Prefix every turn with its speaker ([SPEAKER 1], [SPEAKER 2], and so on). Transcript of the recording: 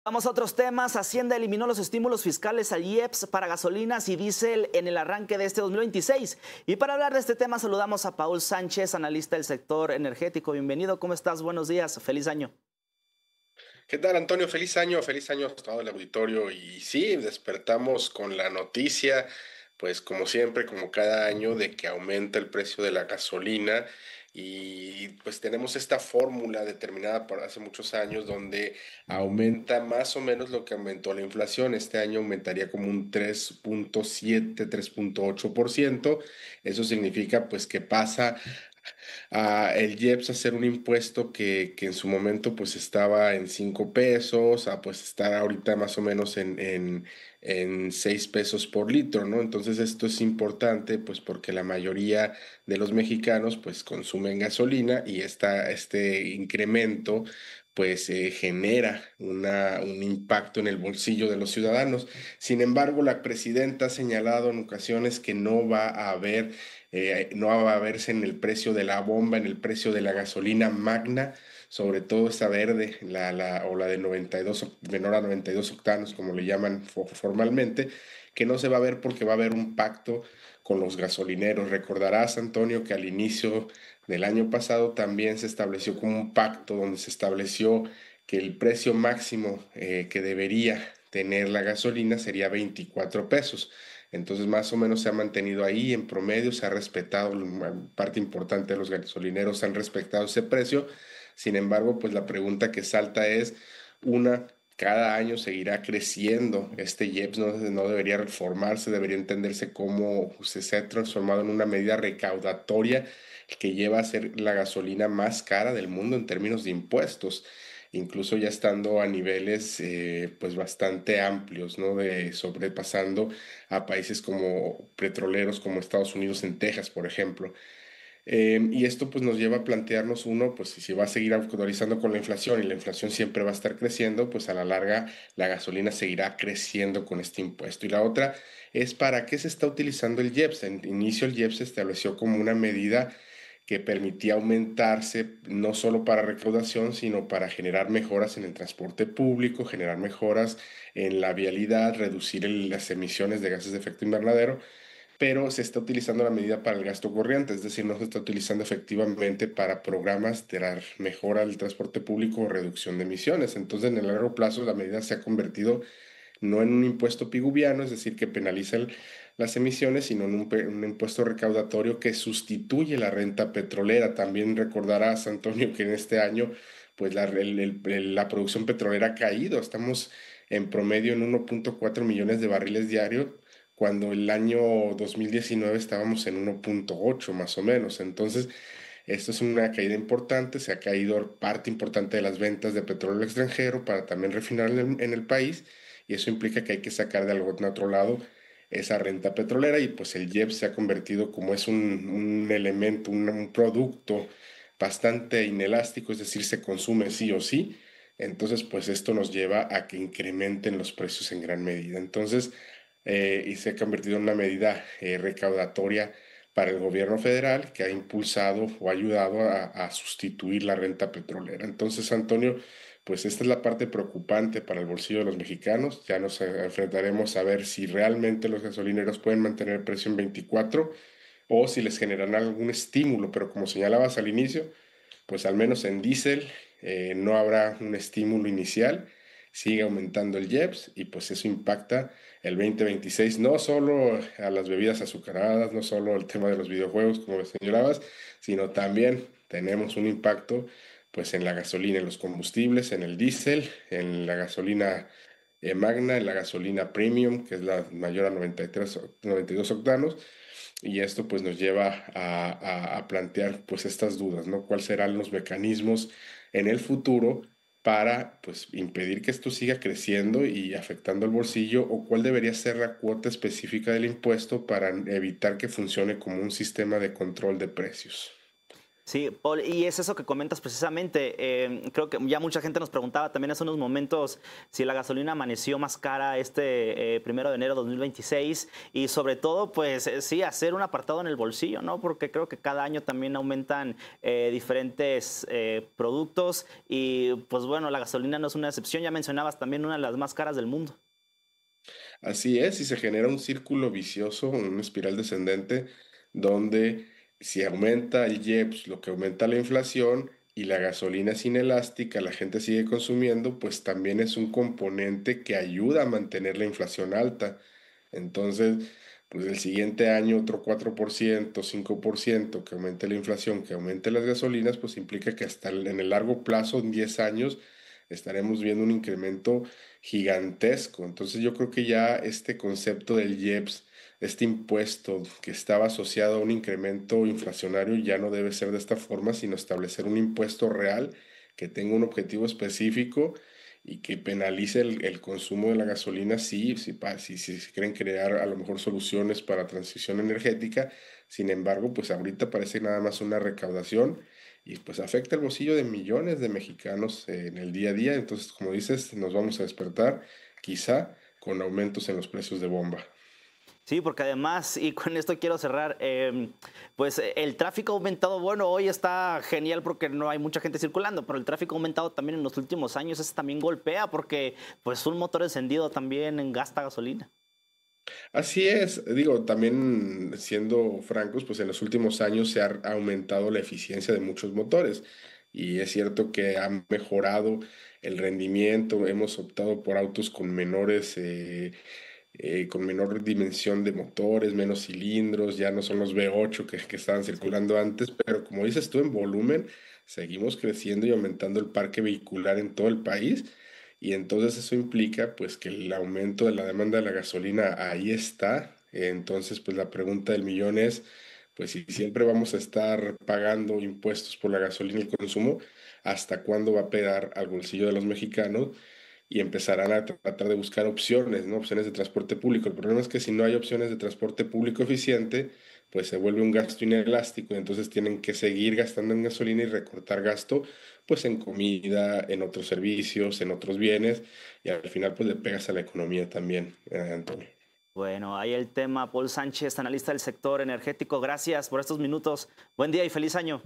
[SPEAKER 1] Vamos a otros temas. Hacienda eliminó los estímulos fiscales al IEPS para gasolinas y diésel en el arranque de este 2026. Y para hablar de este tema saludamos a Paul Sánchez, analista del sector energético. Bienvenido, ¿cómo estás? Buenos días, feliz año.
[SPEAKER 2] ¿Qué tal, Antonio? Feliz año a todo el auditorio. Y sí, despertamos con la noticia, pues como siempre, como cada año, de que aumenta el precio de la gasolina. Y pues tenemos esta fórmula determinada por hace muchos años donde aumenta más o menos lo que aumentó la inflación. Este año aumentaría como un 3.7, 3.8%. Eso significa pues que pasa el IEPS hacer un impuesto que en su momento pues estaba en 5 pesos, a pues estar ahorita más o menos en 6 pesos por litro, ¿no? Entonces esto es importante pues porque la mayoría de los mexicanos pues consumen gasolina y este incremento pues genera un impacto en el bolsillo de los ciudadanos. Sin embargo, la presidenta ha señalado en ocasiones que no va a verse en el precio de la bomba, en el precio de la gasolina magna, sobre todo esa verde, o la de 92, menor a 92 octanos, como le llaman formalmente, que no se va a ver porque va a haber un pacto con los gasolineros. Recordarás, Antonio, que al inicio del año pasado también se estableció como un pacto donde se estableció que el precio máximo que debería tener la gasolina sería 24 pesos. Entonces, más o menos se ha mantenido ahí en promedio, se ha respetado, parte importante de los gasolineros han respetado ese precio. Sin embargo, pues la pregunta que salta es, cada año seguirá creciendo. Este IEPS no debería reformarse, debería entenderse como se ha transformado en una medida recaudatoria que lleva a ser la gasolina más cara del mundo en términos de impuestos, incluso ya estando a niveles pues bastante amplios, ¿no? Sobrepasando a países como petroleros como Estados Unidos en Texas, por ejemplo. Y esto pues nos lleva a plantearnos pues si va a seguir actualizando con la inflación y la inflación siempre va a estar creciendo, pues a la larga la gasolina seguirá creciendo con este impuesto. Y la otra es para qué se está utilizando el IEPS. En inicio el IEPS se estableció como una medida que permitía aumentarse no solo para recaudación, sino para generar mejoras en el transporte público, generar mejoras en la vialidad, reducir las emisiones de gases de efecto invernadero, pero se está utilizando la medida para el gasto corriente, es decir, no se está utilizando efectivamente para programas de la mejora del transporte público o reducción de emisiones. Entonces, en el largo plazo, la medida se ha convertido no en un impuesto piguviano, es decir, que penaliza las emisiones, sino en un impuesto recaudatorio que sustituye la renta petrolera. También recordarás, Antonio, que en este año, pues la producción petrolera ha caído. Estamos en promedio en 1.4 millones de barriles diarios, cuando el año 2019 estábamos en 1.8 más o menos. Entonces, esto es una caída importante, se ha caído parte importante de las ventas de petróleo extranjero para también refinar en el país, y eso implica que hay que sacar de algún otro lado esa renta petrolera, y pues el IEPS se ha convertido como es un elemento, un producto bastante inelástico, es decir, se consume sí o sí. Entonces, pues esto nos lleva a que incrementen los precios en gran medida. Entonces, y se ha convertido en una medida recaudatoria para el gobierno federal, que ha impulsado o ayudado a sustituir la renta petrolera. Entonces, Antonio, pues esta es la parte preocupante para el bolsillo de los mexicanos. Ya nos enfrentaremos a ver si realmente los gasolineros pueden mantener el precio en 24 o si les generan algún estímulo, pero como señalabas al inicio, pues al menos en diésel no habrá un estímulo inicial, sigue aumentando el IEPS y pues eso impacta el 2026 no solo a las bebidas azucaradas, no solo el tema de los videojuegos como señalabas, sino también tenemos un impacto pues en la gasolina, en los combustibles, en el diésel, en la gasolina magna, en la gasolina premium, que es la mayor a 92 octanos, y esto pues nos lleva a plantear pues estas dudas, ¿no? ¿Cuáles serán los mecanismos en el futuro para pues impedir que esto siga creciendo y afectando el bolsillo, o cuál debería ser la cuota específica del impuesto para evitar que funcione como un sistema de control de precios?
[SPEAKER 1] Sí, Paul, y es eso que comentas precisamente. Creo que ya mucha gente nos preguntaba también hace unos momentos si la gasolina amaneció más cara este 1 de enero de 2026 y sobre todo, pues sí, hacer un apartado en el bolsillo, ¿no? Porque creo que cada año también aumentan diferentes productos y pues bueno, la gasolina no es una excepción. Ya mencionabas también una de las más caras del mundo.
[SPEAKER 2] Así es, y se genera un círculo vicioso, una espiral descendente, donde si aumenta el IEPS, lo que aumenta la inflación y la gasolina es inelástica, la gente sigue consumiendo, pues también es un componente que ayuda a mantener la inflación alta. Entonces, pues el siguiente año otro 4%, 5% que aumente la inflación, que aumente las gasolinas, pues implica que hasta en el largo plazo, en 10 años, estaremos viendo un incremento gigantesco. Entonces yo creo que ya este concepto del IEPS, este impuesto que estaba asociado a un incremento inflacionario, ya no debe ser de esta forma, sino establecer un impuesto real que tenga un objetivo específico y que penalice el consumo de la gasolina si se quieren crear a lo mejor soluciones para transición energética. Sin embargo, pues ahorita parece nada más una recaudación y pues afecta el bolsillo de millones de mexicanos en el día a día. Entonces, como dices, nos vamos a despertar quizá con aumentos en los precios de bomba.
[SPEAKER 1] Sí, porque además, y con esto quiero cerrar, pues el tráfico ha aumentado, bueno, hoy está genial porque no hay mucha gente circulando, pero el tráfico ha aumentado también en los últimos años, eso también golpea porque pues un motor encendido también gasta gasolina.
[SPEAKER 2] Así es, digo, también siendo francos, pues en los últimos años se ha aumentado la eficiencia de muchos motores y es cierto que han mejorado el rendimiento, hemos optado por autos con menor dimensión de motores, menos cilindros, ya no son los V8 que estaban
[SPEAKER 1] Sí.
[SPEAKER 2] circulando antes, pero como dices tú, en volumen seguimos creciendo y aumentando el parque vehicular en todo el país. Y entonces eso implica pues que el aumento de la demanda de la gasolina ahí está. Entonces pues la pregunta del millón es pues si siempre vamos a estar pagando impuestos por la gasolina y el consumo, ¿hasta cuándo va a pegar al bolsillo de los mexicanos? Y empezarán a tratar de buscar opciones, ¿no? Opciones de transporte público. El problema es que si no hay opciones de transporte público eficiente, pues se vuelve un gasto inelástico y entonces tienen que seguir gastando en gasolina y recortar gasto, pues en comida, en otros servicios, en otros bienes y al final pues le pegas a la economía también, Antonio.
[SPEAKER 1] Bueno, ahí el tema, Paul Sánchez, analista del sector energético, gracias por estos minutos. Buen día y feliz año.